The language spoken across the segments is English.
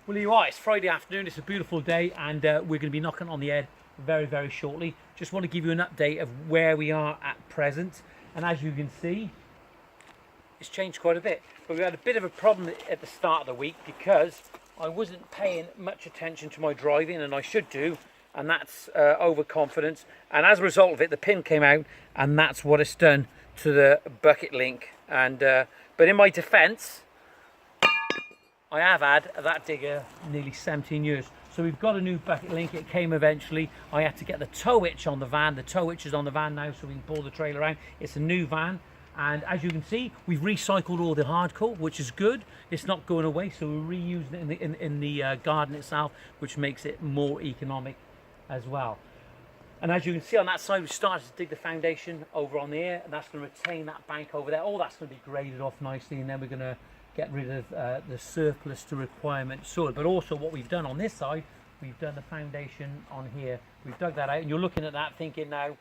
Well, you are. It's Friday afternoon. It's a beautiful day, and we're going to be knocking on the head very, very shortly. Just want to give you an update of where we are at present. And as you can see, it's changed quite a bit. But we had a bit of a problem at the start of the week because I wasn't paying much attention to my driving, and I should do. And that's overconfidence. And as a result of it, the pin came out, and that's what it's done to the bucket link. And but in my defence, I have had that digger nearly 17 years. So we've got a new bucket link. It came eventually. I had to get the tow hitch on the van. The tow hitch is on the van now, so we can pull the trailer around. It's a new van. And as you can see, we've recycled all the hardcore, which is good. It's not going away, so we're reusing it in the garden itself, which makes it more economic as well. And as you can see on that side, we started to dig the foundation over on there, and that's going to retain that bank over there. All that's going to be graded off nicely, and then we're going to get rid of the surplus to requirement soil. But also what we've done on this side, we've done the foundation on here. We've dug that out, and you're looking at that thinking now,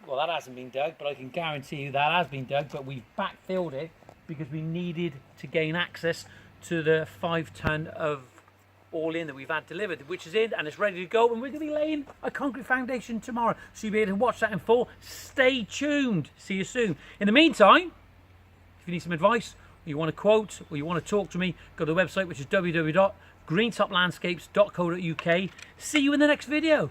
well, that hasn't been dug, but I can guarantee you that has been dug. But we've backfilled it because we needed to gain access to the 5 ton of all in that we've had delivered, which is in and it's ready to go, and we're going to be laying a concrete foundation tomorrow, so you'll be able to watch that in full. Stay tuned. See you soon. In the meantime, if you need some advice, or you want a quote, or you want to talk to me, go to the website, which is www.greentoplandscapes.co.uk. See you in the next video.